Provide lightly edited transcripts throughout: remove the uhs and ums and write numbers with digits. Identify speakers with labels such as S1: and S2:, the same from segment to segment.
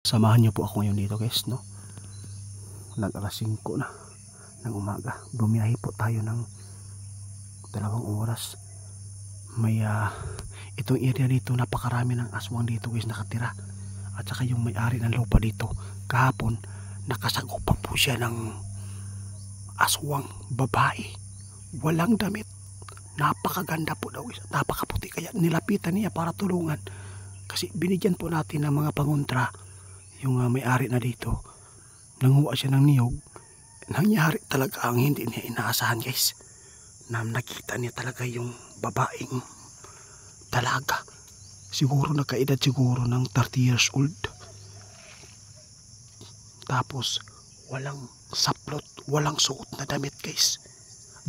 S1: Samahan niyo po ako ngayon dito guys, no? Nag-alas 5 na ng umaga. Bumiyahe po tayo ng 2 oras. May itong area dito, napakarami ng aswang dito guys nakatira. At saka yung may-ari ng lupa dito, kahapon nakasagupa po siya ng aswang babae. Walang damit. Napakaganda po daw guys. Napakaputi, kaya nilapitan niya para tulungan. Kasi binigyan po natin ng mga pangontra yung may-ari na dito. Nanguha siya ng niyog. Nangyari talaga ang hindi niya inaasahan guys, na nakita niya talaga yung babaeng dalaga. Siguro nagkaedad siguro ng 30 years old. Tapos walang saplot, walang suot na damit guys.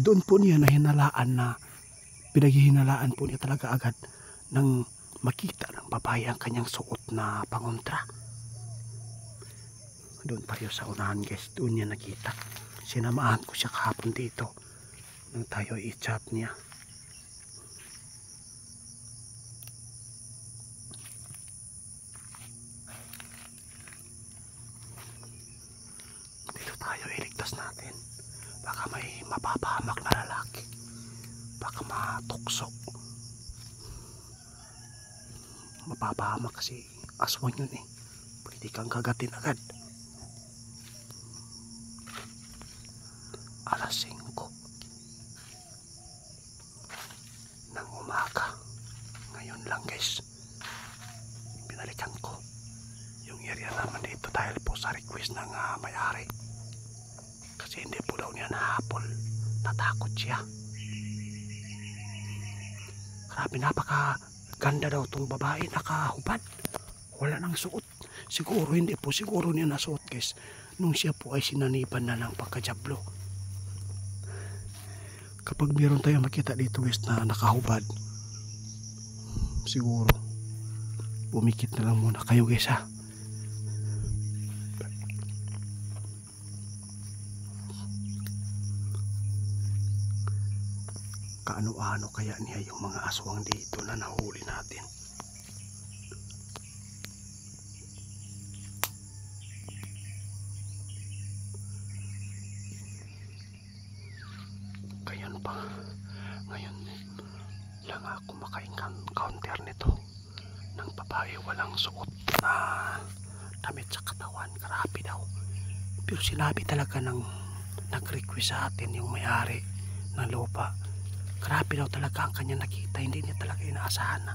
S1: Doon po niya nahinalaan, na pinaghihinalaan po niya talaga agad nang makita ng babae ang kanyang suot na pangontra. Doon tayo sa unahan guys, doon niya nakita. Sinamahan ko siya kahapon dito nang tayo i-chat niya. Dito tayo, iligtas natin. Baka may mapapahamak na lalaki, baka matukso. Mapapahamak kasi aswang yun eh, pwede kang kagatin agad. Alas 5 ng umaga ngayon lang guys, binalikan ko yung area naman dito dahil po sa request ng may-ari. Kasi hindi po daw niya nahabol, natakot siya. Grabe, napakaganda daw tong babae, nakahubad, wala nang suot. Siguro hindi po, siguro niya nasuot guys nung siya po ay sinaniban na ng pagkajablo. Kapag meron tayong makita dito guys na nakahubad, siguro pumikit na lang muna kayo guys ha. Kaano-ano kaya niya yung mga aswang dito na nahuli natin. Ngayon lang ako maka-encounter nito ng babae walang suot na damit sa katawan. Grabe daw. Pero sinabi talaga ng nag-request sa atin yung may-ari ng lupa. Grabe daw talaga ang kanya nakita. Hindi niya talaga inaasahan na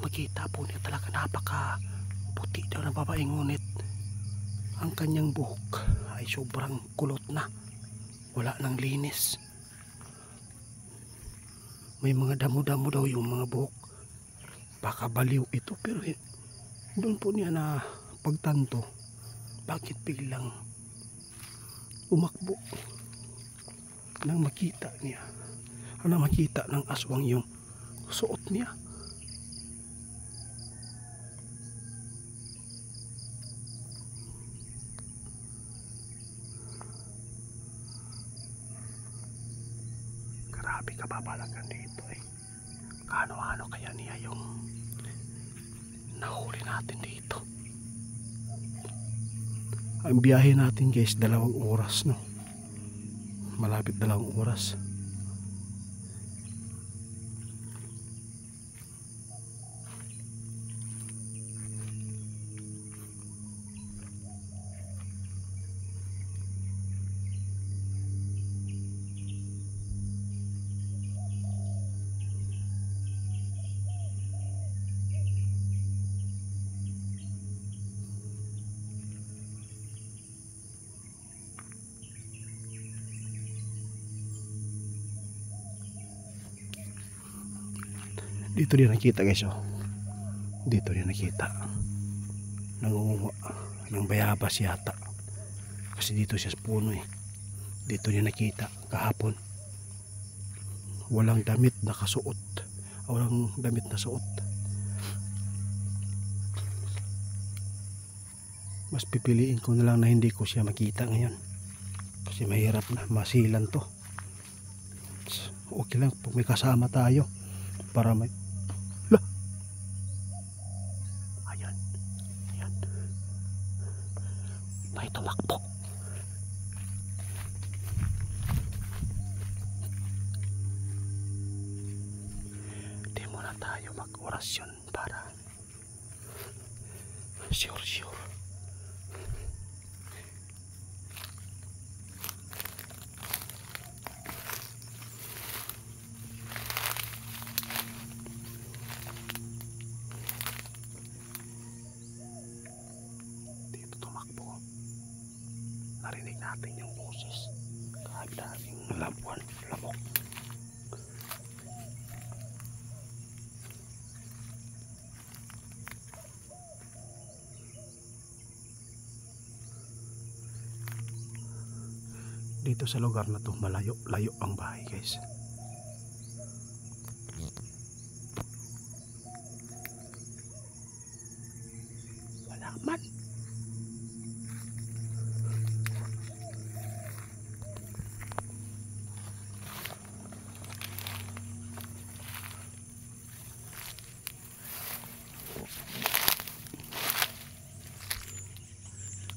S1: makita po niya talaga. Napaka puti daw ng babae, ngunit ang kanyang buhok ay sobrang kulot na, wala nang linis. May mga damo-damo daw yung mga buhok. Baka baliw ito, pero doon po niya na pagtanto bakit biglang umakbo nang makita niya, nang makita ng aswang yung suot niya. Grabe kababalagan dito eh. Kaano-ano kaya niya yung nahuli natin dito. Ang biyahe natin guys 2 oras, no? Malapit 2 oras. Dito din nakita guys, oh. Dito din nakita. Nangunguha ng bayabas yata. Kasi dito siya sa puno eh. Dito din nakita kahapon. Walang damit nakasuot. Walang damit na suot. Mas pipiliin ko na lang na hindi ko siya makita ngayon. Kasi mahirap na, masilan to. Okay lang pag may kasama tayo para may May tumakbo. Di muna tayo mag-orasyon para sure. Dito tumakbo. Narinig natin yung boses. Kahit daming lamok. Dito sa lugar na to, layo ang bahay, guys. Wala man.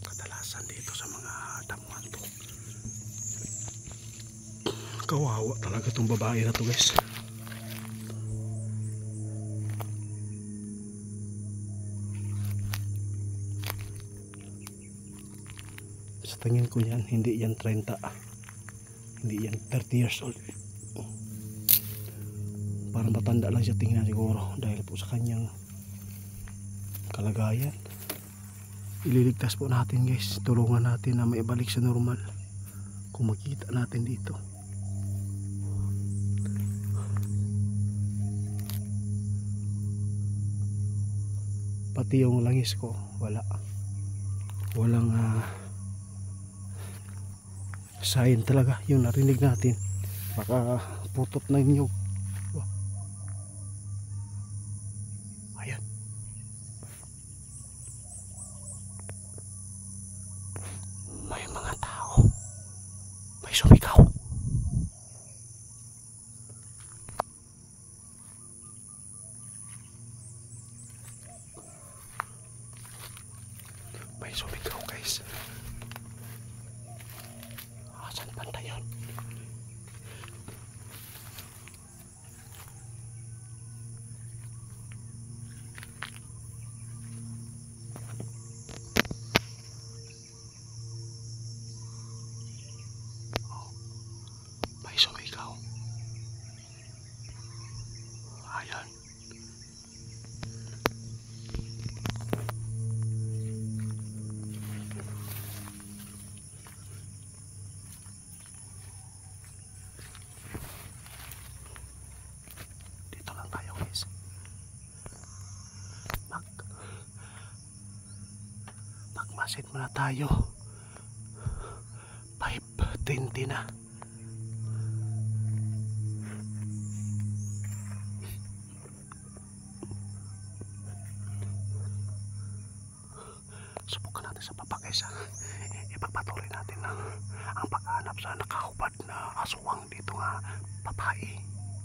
S1: Kadalasan dito sa mga damuhan to, kawawa talaga tong babae na to, guys. Sa tingin ko yan, hindi yan 30, hindi yan 30 years old. Parang matanda lang siya tingnan siguro dahil po sa kanyang kalagayan. Ililigtas po natin, guys. Tulungan natin na maibalik sa normal kung makita natin dito. Pati yung langis ko, walang sign talaga yung narinig natin. Baka putot na yung ayan. May mga tao, may sumigaw. May sumigaw, guys. Asan banda yun? Oh, may sumigaw. Ayan. Magmasid muna tayo. 5:20 na. Subukan natin sa baba, guys. Ipagpatuloy natin ang paghahanap sa nakahubad na aswang dito nga babae.